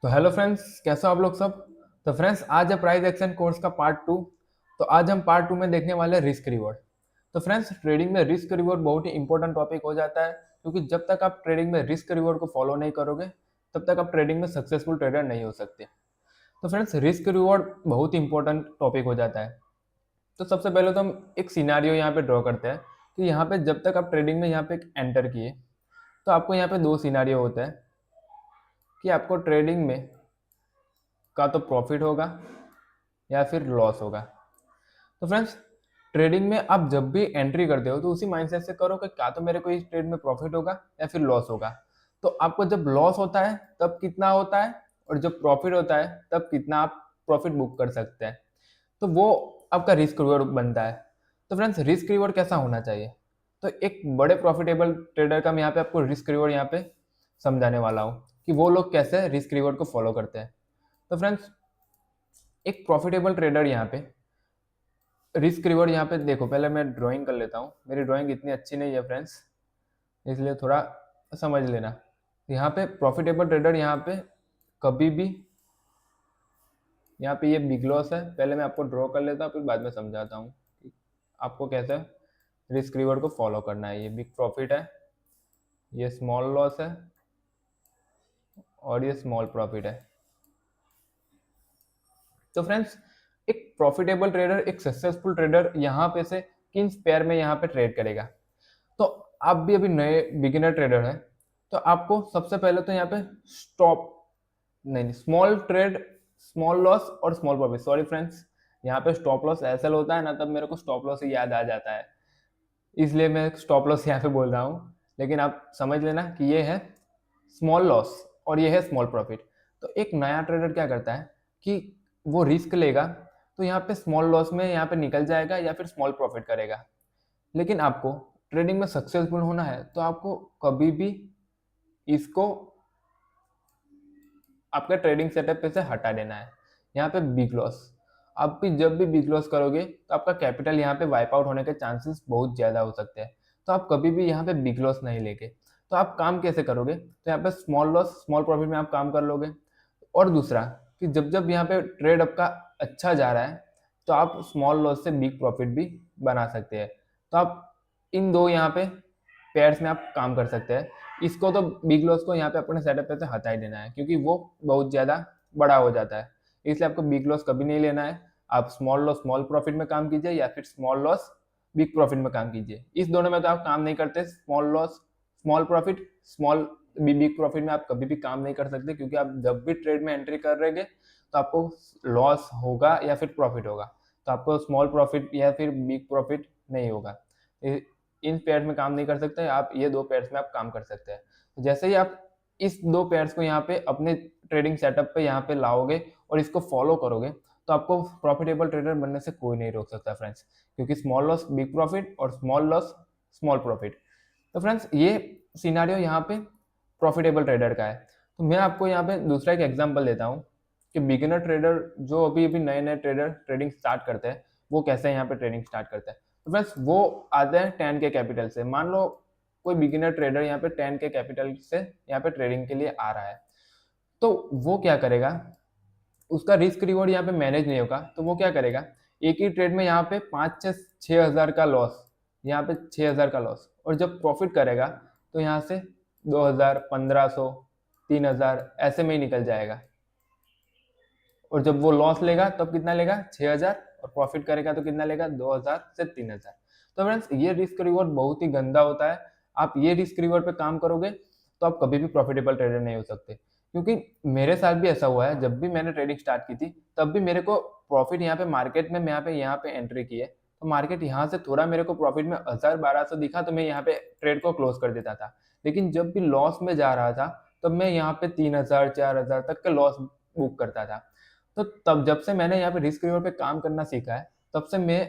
तो hello friends, कैसे हो आप लोग सब। तो फ्रेंड्स, आज है प्राइस एक्शन कोर्स का पार्ट टू। तो आज हम पार्ट टू में देखने वाले हैं रिस्क रिवॉर्ड। तो फ्रेंड्स, ट्रेडिंग में रिस्क रिवॉर्ड बहुत ही इंपॉर्टेंट टॉपिक हो जाता है, क्योंकि जब तक आप ट्रेडिंग में रिस्क रिवॉर्ड को फॉलो नहीं करोगे तब तक आप ट्रेडिंग में सक्सेसफुल ट्रेडर नहीं हो सकते। तो फ्रेंड्स, रिस्क रिवॉर्ड बहुत ही इंपॉर्टेंट टॉपिक हो जाता है। तो सबसे पहले तो हम एक सिनारियो यहाँ पे ड्रॉ करते हैं कि यहाँ पे जब तक आप ट्रेडिंग में यहाँ पे एंटर किए तो आपको यहाँ पे दो सिनारियो होता है कि आपको ट्रेडिंग में का तो प्रॉफिट होगा या फिर लॉस होगा। तो फ्रेंड्स, ट्रेडिंग में आप जब भी एंट्री करते हो तो उसी माइंडसेट से करो कि क्या तो मेरे को इस ट्रेड में प्रॉफिट होगा या फिर लॉस होगा। तो आपको जब लॉस होता है तब कितना होता है, और जब प्रॉफिट होता है तब कितना आप प्रॉफिट बुक कर सकते हैं। तो वो आपका रिस्क रिवॉर्ड बनता है। तो फ्रेंड्स, रिस्क रिवॉर्ड कैसा होना चाहिए। तो एक बड़े प्रॉफिटेबल ट्रेडर का मैं यहाँ पे आपको रिस्क रिवॉर्ड यहाँ पे समझाने वाला हूँ कि वो लोग कैसे रिस्क रिवॉर्ड को फॉलो करते हैं। तो फ्रेंड्स, एक प्रॉफिटेबल ट्रेडर यहाँ पे रिस्क रिवॉर्ड यहाँ पे देखो, पहले मैं ड्राइंग कर लेता हूँ। मेरी ड्राइंग इतनी अच्छी नहीं है फ्रेंड्स, इसलिए थोड़ा समझ लेना। यहाँ पे प्रॉफिटेबल ट्रेडर यहाँ पे कभी भी, यहाँ पे ये बिग लॉस है। पहले मैं आपको ड्रॉ कर लेता हूँ, फिर बाद में समझाता हूँ कि आपको कैसे रिस्क रिवॉर्ड को फॉलो करना है। ये बिग प्रॉफिट है, ये स्मॉल लॉस है, और ये स्मॉल प्रॉफिट है। तो फ्रेंड्स, एक प्रॉफिटेबल ट्रेडर, एक सक्सेसफुल ट्रेडर यहाँ पे से किन पेयर में यहाँ पे ट्रेड करेगा। तो आप भी अभी नए बिगिनर ट्रेडर हैं, तो आपको सबसे पहले तो यहाँ पे स्टॉप, नहीं, स्मॉल ट्रेड, स्मॉल लॉस और स्मॉल प्रॉफिट, सॉरी फ्रेंड्स, यहाँ पे स्टॉप लॉस एसएल होता है ना, तब मेरे को स्टॉप लॉस ही याद आ जाता है, इसलिए मैं स्टॉप लॉस यहाँ पे बोल रहा हूँ। लेकिन आप समझ लेना कि ये है स्मॉल लॉस और ये है स्मॉल प्रॉफिट। तो एक नया ट्रेडर क्या करता है कि वो रिस्क लेगा, तो यहाँ पे स्मॉल लॉस में यहाँ पे निकल जाएगा या फिर स्मॉल प्रॉफिट करेगा। लेकिन आपको ट्रेडिंग में सक्सेसफुल होना है तो आपको कभी भी इसको आपके ट्रेडिंग सेटअप पे से हटा देना है। यहाँ पे बिग लॉस, आप भी जब भी बिग लॉस करोगे तो आपका कैपिटल यहाँ पे वाइप आउट होने के चांसेस बहुत ज़्यादा हो सकते हैं। तो आप कभी भी यहाँ पे बिग लॉस नहीं लेके, तो आप काम कैसे करोगे, तो यहाँ पे स्मॉल लॉस स्मॉल प्रॉफिट में आप काम कर लोगे। और दूसरा कि जब जब यहाँ पे ट्रेड आपका अच्छा जा रहा है तो आप स्मॉल लॉस से बिग प्रॉफिट भी बना सकते हैं। तो आप इन दो यहाँ पे पेयर्स में आप काम कर सकते हैं। इसको तो बिग लॉस को यहाँ पे अपने सेटअप पे से हटा ही देना है, क्योंकि वो बहुत ज़्यादा बड़ा हो जाता है। इसलिए आपको बिग लॉस कभी नहीं लेना है। आप स्मॉल लॉस स्मॉल प्रॉफिट में काम कीजिए या फिर स्मॉल लॉस बिग प्रॉफिट में काम कीजिए। इस दोनों में तो आप काम नहीं करते। Small loss small profit, small big profit में आप कभी भी काम नहीं कर सकते, क्योंकि आप जब भी ट्रेड में एंट्री कर रहे तो आपको लॉस होगा या फिर प्रॉफिट होगा। तो आपको स्मॉल प्रॉफिट या फिर बिग प्रॉफिट नहीं होगा। इन पेयर्स में काम नहीं कर सकते आप, ये दो पेयर्स में आप काम कर सकते हैं। जैसे ही आप इस दो पेयर्स को यहाँ पे अपने ट्रेडिंग सेटअप पे यहाँ पे लाओगे और इसको फॉलो करोगे, तो आपको प्रॉफिटेबल ट्रेडर बनने से कोई नहीं रोक सकता फ्रेंड्स, क्योंकि स्मॉल लॉस बिग प्रॉफिट और स्मॉल लॉस स्मॉल प्रॉफिट। तो फ्रेंड्स, ये सिनारियो यहाँ पे प्रॉफिटेबल ट्रेडर का है। तो मैं आपको यहाँ पे दूसरा एक एग्जांपल देता हूँ कि बिगिनर ट्रेडर जो अभी अभी नए नए ट्रेडर ट्रेडिंग स्टार्ट करते हैं, वो कैसे यहाँ पे ट्रेडिंग स्टार्ट करते हैं। तो फ्रेंड्स, वो आते हैं 10K कैपिटल से। मान लो कोई बिगिनर ट्रेडर यहाँ पे 10K कैपिटल से यहाँ पे ट्रेडिंग के लिए आ रहा है, तो वो क्या करेगा, उसका रिस्क रिवॉर्ड यहाँ पे मैनेज नहीं होगा, तो वो क्या करेगा, एक ही ट्रेड में यहाँ पे 5 से 6 हज़ार का लॉस, यहाँ पे 6 हज़ार का लॉस, और जब प्रॉफिट करेगा तो यहाँ से 2 हज़ार, 1500, 3 हज़ार ऐसे में ही निकल जाएगा। और जब वो लॉस लेगा तब कितना लेगा, 6 हज़ार, और प्रॉफिट करेगा तो कितना लेगा, 2 हज़ार से 3 हज़ार। तो फ्रेंड्स, ये रिस्क रिवॉर्ड बहुत ही गंदा होता है। आप ये रिस्क रिवॉर्ड पे काम करोगे तो आप कभी भी प्रॉफिटेबल ट्रेडर नहीं हो सकते, क्योंकि मेरे साथ भी ऐसा हुआ है। जब भी मैंने ट्रेडिंग स्टार्ट की थी तब भी मेरे को प्रॉफिट यहाँ पे मार्केट में, मैं यहाँ पे एंट्री की है, तो मार्केट यहाँ से थोड़ा मेरे को प्रॉफिट में 1000-1200 दिखा तो मैं यहाँ पे ट्रेड को क्लोज कर देता था। लेकिन जब भी लॉस में जा रहा था तब मैं यहाँ पे 3000-4000 तक का लॉस बुक करता था। तो तब जब से मैंने यहाँ पे रिस्क रिवॉर्ड पे काम करना सीखा है, तब से मैं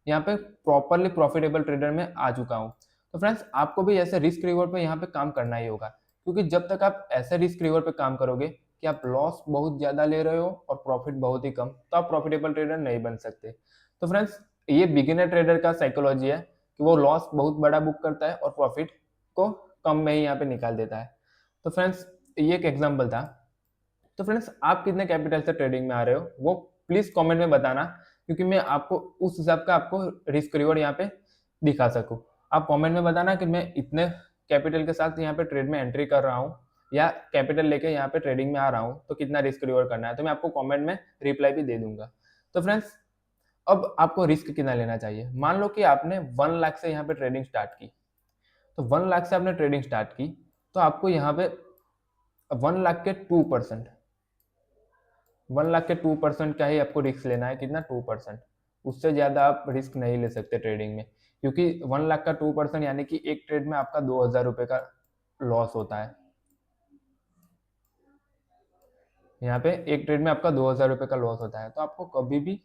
यहाँ पे प्रॉपरली प्रॉफिटेबल ट्रेडर में आ चुका हूँ। तो फ्रेंड्स, आपको भी ऐसे रिस्क रिवॉर्ड पे यहाँ पे काम करना ही होगा, क्योंकि जब तक आप ऐसे रिस्क रिवॉर्ड पे काम करोगे कि आप लॉस बहुत ज़्यादा ले रहे हो और प्रॉफिट बहुत ही कम, तो आप प्रॉफिटेबल ट्रेडर नहीं बन सकते। तो फ्रेंड्स, ये बिगिनर ट्रेडर का साइकोलॉजी है कि वो लॉस बहुत बड़ा बुक करता है और प्रॉफिट को कम में ही यहाँ पे निकाल देता है। तो फ्रेंड्स, ये एक एग्जाम्पल था तो फ्रेंड्स आप कितने कैपिटल से ट्रेडिंग में आ रहे हो वो प्लीज कमेंट में बताना, क्योंकि मैं आपको उस हिसाब का आपको रिस्क रिवॉर्ड यहाँ पे दिखा सकूँ। आप कमेंट में बताना कि मैं इतने कैपिटल के साथ यहाँ पे ट्रेड में एंट्री कर रहा हूँ या कैपिटल लेके यहाँ पे ट्रेडिंग में आ रहा हूँ, तो कितना रिस्क रिवॉर्ड करना है, तो मैं आपको कमेंट में रिप्लाई भी दे दूंगा। तो फ्रेंड्स अब आपको रिस्क कितना लेना चाहिए। मान लो कि आपने 1 लाख से यहाँ पे ट्रेडिंग स्टार्ट की, तो 1 लाख से आपने ट्रेडिंग स्टार्ट की, तो आपको यहाँ पे 1 लाख के 2%, 1 लाख के 2% का ही आपको रिस्क लेना है। कितना? 2%। उससे ज़्यादा आप रिस्क नहीं ले सकते ट्रेडिंग में, क्योंकि 1 लाख का 2% यानी कि एक ट्रेड में आपका 2000 रुपये का लॉस होता है। यहाँ पे एक ट्रेड में आपका 2000 रुपये का लॉस होता है, तो आपको कभी भी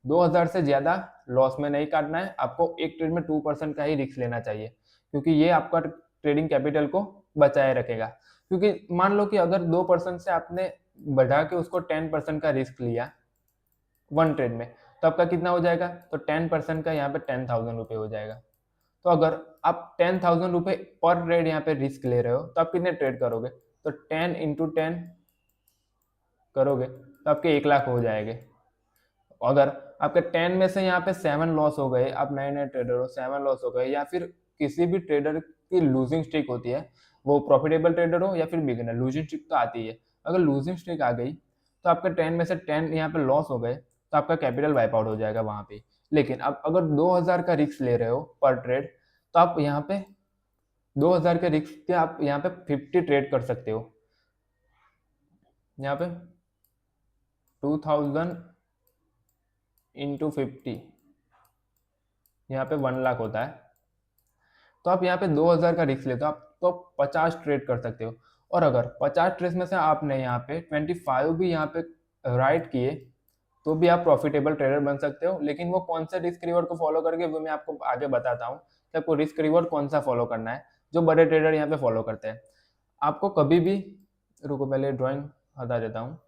2000 से ज़्यादा लॉस में नहीं काटना है। आपको एक ट्रेड में 2% का ही रिस्क लेना चाहिए, क्योंकि ये आपका ट्रेडिंग कैपिटल को बचाए रखेगा। क्योंकि मान लो कि अगर 2% से आपने बढ़ा के उसको 10% का रिस्क लिया 1 ट्रेड में, तो आपका कितना हो जाएगा? तो 10% का यहाँ पे 10,000 रुपये हो जाएगा। तो अगर आप 10,000 रुपये पर ट्रेड यहाँ पे रिस्क ले रहे हो, तो आप कितने ट्रेड करोगे? तो 10 इंटू 10 करोगे तो आपके 1 लाख हो जाएंगे। अगर आपके 10 में से यहाँ पे 7 लॉस हो गए, आप नए नए ट्रेडर हो, 7 लॉस हो गए, या फिर किसी भी ट्रेडर की लूजिंग स्ट्रिक होती है, वो प्रॉफिटेबल ट्रेडर हो या फिर बिगिनर, लूजिंग स्ट्रिक तो आती है। अगर लूजिंग स्ट्रिक आ गई तो आपके 10 में से 10 यहाँ पे लॉस हो गए, तो आपका कैपिटल वाइप आउट हो जाएगा वहाँ पे। लेकिन आप अगर 2000 का रिस्क ले रहे हो पर ट्रेड, तो आप यहाँ पे 2000 के रिस्क के आप यहाँ पे 50 ट्रेड कर सकते हो। यहाँ पे 2000 इंटू 50 यहाँ पे 1 लाख होता है। तो आप यहाँ पे 2000 का रिस्क लेते हो, आप तो 50 ट्रेड कर सकते हो। और अगर 50 ट्रेड में से आपने यहाँ पे 25 भी यहाँ पे राइट किए, तो भी आप प्रॉफिटेबल ट्रेडर बन सकते हो। लेकिन वो कौन सा रिस्क रिवॉर्ड को फॉलो करके, वो मैं आपको आगे बताता हूँ कि आपको रिस्क रिवॉर्ड कौन सा फॉलो करना है, जो बड़े ट्रेडर यहाँ पे फॉलो करते हैं। आपको कभी भी, रुको पहले ड्राइंग हटा देता हूँ।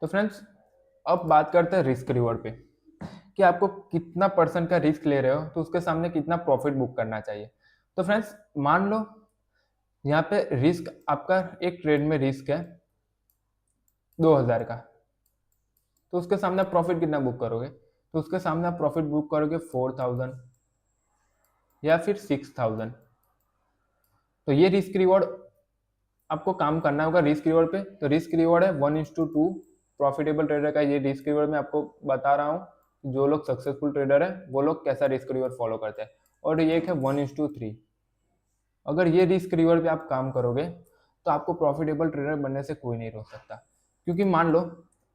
तो फ्रेंड्स अब बात करते हैं रिस्क रिवॉर्ड पे, कि आपको कितना परसेंट का रिस्क ले रहे हो तो उसके सामने कितना प्रॉफिट बुक करना चाहिए। तो फ्रेंड्स मान लो यहाँ पे रिस्क आपका एक ट्रेड में रिस्क है 2000 का, तो उसके सामने आप प्रॉफिट कितना बुक करोगे? तो उसके सामने आप प्रॉफिट बुक करोगे 4000 या फिर 6000। तो ये रिस्क रिवॉर्ड आपको काम करना होगा रिस्क रिवॉर्ड पे। तो रिस्क रिवॉर्ड है 1:2 प्रॉफिटेबल ट्रेडर का। ये रिस्क रिवॉर्ड मैं आपको बता रहा हूँ, जो लोग सक्सेसफुल ट्रेडर है वो लोग कैसा रिस्क रिवॉर्ड फॉलो करते हैं। और ये एक है 1:3। अगर ये रिस्क रिवॉर्ड पे आप काम करोगे तो आपको प्रॉफिटेबल ट्रेडर बनने से कोई नहीं रोक सकता। क्योंकि मान लो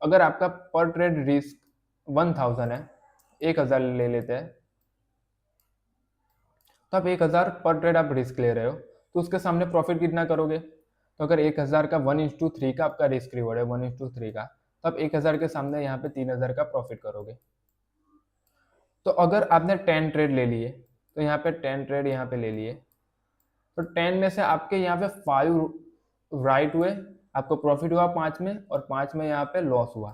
अगर आपका पर ट्रेड रिस्क 1000 है, 1000 ले लेते हैं, तो आप 1000 पर ट्रेड आप रिस्क ले रहे हो, तो उसके सामने प्रॉफिट कितना करोगे? तो अगर 1000 का 1:3 का आपका रिस्क रिवॉर्ड है 1:3 का, तो आप 1000 के सामने यहाँ पे 3000 का प्रॉफिट करोगे। तो अगर आपने 10 ट्रेड ले लिए, तो यहाँ पे 10 ट्रेड यहाँ पे ले लिए, तो 10 में से आपके यहाँ पे 5 राइट हुए, आपको प्रॉफिट हुआ 5 में, और 5 में यहाँ पे लॉस हुआ।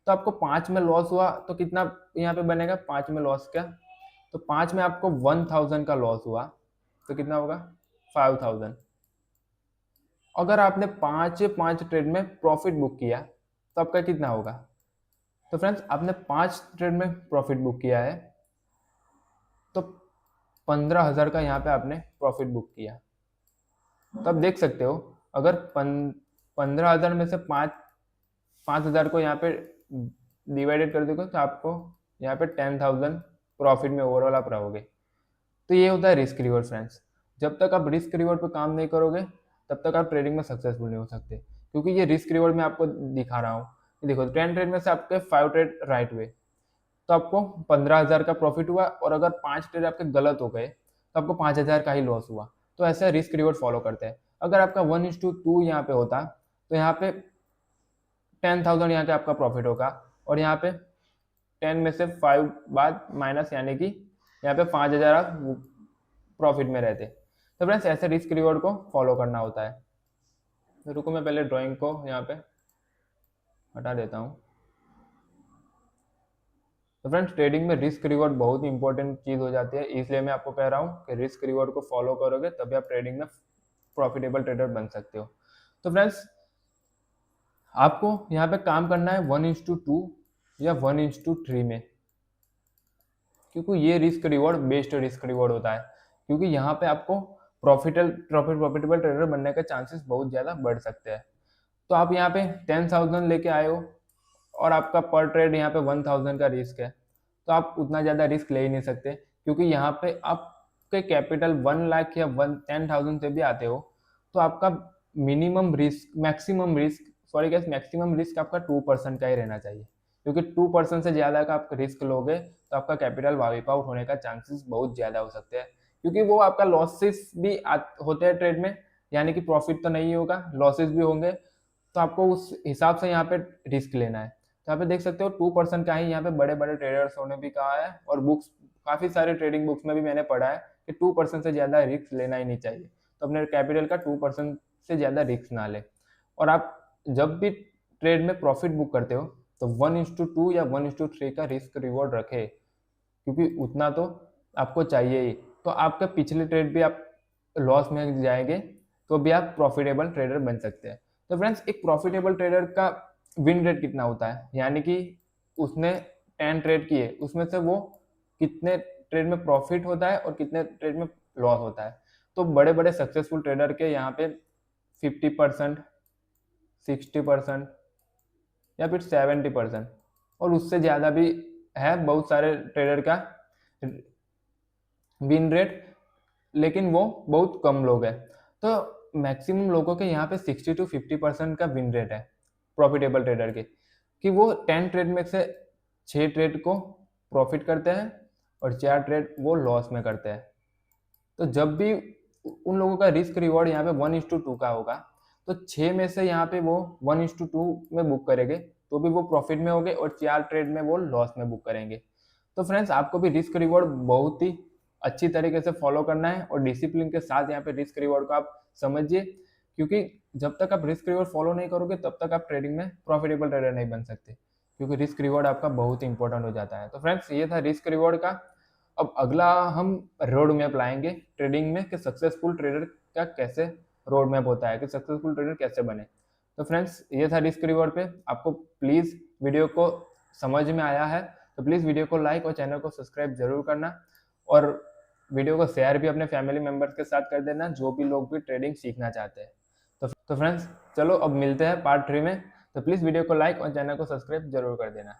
तो आपको 5 में लॉस हुआ तो कितना यहाँ पे बनेगा? 5 में लॉस क्या? तो 5 में आपको 1000 का लॉस हुआ, तो कितना होगा? 5000। अगर आपने 5 ट्रेड में प्रॉफिट बुक किया, तो आपका कितना होगा? तो फ्रेंड्स आपने 5 ट्रेड में प्रॉफिट बुक किया है, तो 15000 का यहाँ पे आपने प्रॉफिट बुक किया। तो आप देख सकते हो, अगर 15000 में से 5000 को यहाँ पे डिवाइडेड कर दोगे, तो आपको यहाँ पे 10000 प्रॉफिट में ओवरऑल आप रहोगे। तो ये होता है रिस्क रिवॉर्ड फ्रेंड्स। जब तक आप रिस्क रिवॉर्ड पे काम नहीं करोगे, तब तक आप ट्रेडिंग में सक्सेसफुल नहीं हो सकते। क्योंकि ये रिस्क रिवॉर्ड मैं आपको दिखा रहा हूँ, देखो 10 ट्रेड में से आपके 5 ट्रेड राइट हुए, तो आपको 15000 का प्रॉफिट हुआ। और अगर 5 ट्रेड आपके गलत हो गए, तो आपको 5000 का ही लॉस हुआ। तो ऐसा रिस्क रिवॉर्ड फॉलो करते हैं। अगर आपका 1:2 यहाँ पे होता, तो यहाँ पे 10,000 यहाँ पे आपका प्रॉफिट होगा, और यहाँ पे 10 में से 5 बाद माइनस, यानी कि यहाँ पे 5000 आप प्रॉफिट में रहते। तो फ्रेंड्स ऐसे रिस्क रिवॉर्ड को फॉलो करना होता है। तो रुको मैं पहले ड्राइंग को यहाँ पे हटा देता हूँ। तो फ्रेंड्स ट्रेडिंग में रिस्क रिवॉर्ड बहुत इंपॉर्टेंट चीज़ हो जाती है, इसलिए मैं आपको कह रहा हूँ कि रिस्क रिवॉर्ड को फॉलो करोगे तभी आप ट्रेडिंग में प्रॉफिटेबल ट्रेडर बन सकते हो। तो फ्रेंड्स आपको यहाँ पे काम करना है 1:2 या 1:3 में, क्योंकि ये risk reward based risk reward होता है, क्योंकि यहाँ पे आपको प्रॉफिटेबल ट्रेडर बनने के चांसेस बहुत ज़्यादा बढ़ सकते हैं। तो आप यहाँ पे 10,000 लेके आए हो और आपका पर ट्रेड यहाँ पे 1,000 का रिस्क है, तो आप उतना ज़्यादा रिस्क ले ही नहीं सकते, क्योंकि यहाँ पे आपके कैपिटल 1 लाख या 10,000 से भी आते हो तो आपका मैक्सिमम रिस्क आपका 2% का ही रहना चाहिए, क्योंकि 2% से ज़्यादा का आप रिस्क लोगे तो आपका कैपिटल वाइप आउट होने का चांसेस बहुत ज़्यादा हो सकते हैं, क्योंकि वो आपका लॉसेस भी होते हैं ट्रेड में, यानी कि प्रॉफिट तो नहीं होगा, लॉसेस भी होंगे, तो आपको उस हिसाब से यहाँ पे रिस्क लेना है। तो यहाँ पे देख सकते हो 2% का ही यहाँ पे बड़े बड़े ट्रेडर्सों ने भी कहा है, और बुक्स काफ़ी सारे ट्रेडिंग बुक्स में भी मैंने पढ़ा है कि 2% से ज़्यादा रिस्क लेना ही नहीं चाहिए। तो अपने कैपिटल का 2% से ज़्यादा रिस्क ना ले। और आप जब भी ट्रेड में प्रॉफिट बुक करते हो तो 1:2 या 1:3 का रिस्क रिवॉर्ड रखे, क्योंकि उतना तो आपको चाहिए ही। तो आपका पिछले ट्रेड भी आप लॉस में जाएंगे तो भी आप प्रॉफिटेबल ट्रेडर बन सकते हैं। तो फ्रेंड्स एक प्रॉफिटेबल ट्रेडर का विन रेट कितना होता है, यानी कि उसने 10 ट्रेड किए उसमें से वो कितने ट्रेड में प्रॉफिट होता है और कितने ट्रेड में लॉस होता है। तो बड़े बड़े सक्सेसफुल ट्रेडर के यहाँ पे 50%, 60% या फिर 70% और उससे ज़्यादा भी है बहुत सारे ट्रेडर का विन रेट, लेकिन वो बहुत कम लोग हैं। तो मैक्सिमम लोगों के यहाँ पे 60 to 50% का विन रेट है प्रॉफिटेबल ट्रेडर के, कि वो 10 ट्रेड में से 6 ट्रेड को प्रॉफिट करते हैं और 4 ट्रेड वो लॉस में करते हैं। तो जब भी उन लोगों का रिस्क रिवॉर्ड यहाँ पे 1:2 का होगा, तो 6 में से यहाँ पे वो 1:2 में बुक करेंगे तो भी वो प्रॉफिट में होंगे और 4 ट्रेड में वो लॉस में बुक करेंगे। तो फ्रेंड्स आपको भी रिस्क रिवॉर्ड बहुत ही अच्छी तरीके से फॉलो करना है और डिसिप्लिन के साथ यहाँ पे रिस्क रिवॉर्ड को आप समझिए, क्योंकि जब तक आप रिस्क रिवॉर्ड फॉलो नहीं करोगे तब तक आप ट्रेडिंग में प्रॉफिटेबल ट्रेडर नहीं बन सकते, क्योंकि रिस्क रिवॉर्ड आपका बहुत ही इंपॉर्टेंट हो जाता है। तो फ्रेंड्स ये था रिस्क रिवॉर्ड का। अब अगला हम रोड मैप लाएंगे ट्रेडिंग में कि सक्सेसफुल ट्रेडर का कैसे रोड मैप होता है, कि सक्सेसफुल ट्रेडर कैसे बने। तो फ्रेंड्स ये था रिस्क रिवॉर्ड पे। आपको प्लीज़ वीडियो को समझ में आया है तो प्लीज़ वीडियो को लाइक और चैनल को सब्सक्राइब जरूर करना, और वीडियो को शेयर भी अपने फैमिली मेम्बर्स के साथ कर देना जो भी लोग भी ट्रेडिंग सीखना चाहते हैं। तो फ्रेंड्स चलो अब मिलते हैं पार्ट 3 में। तो प्लीज़ वीडियो को लाइक और चैनल को सब्सक्राइब जरूर कर देना।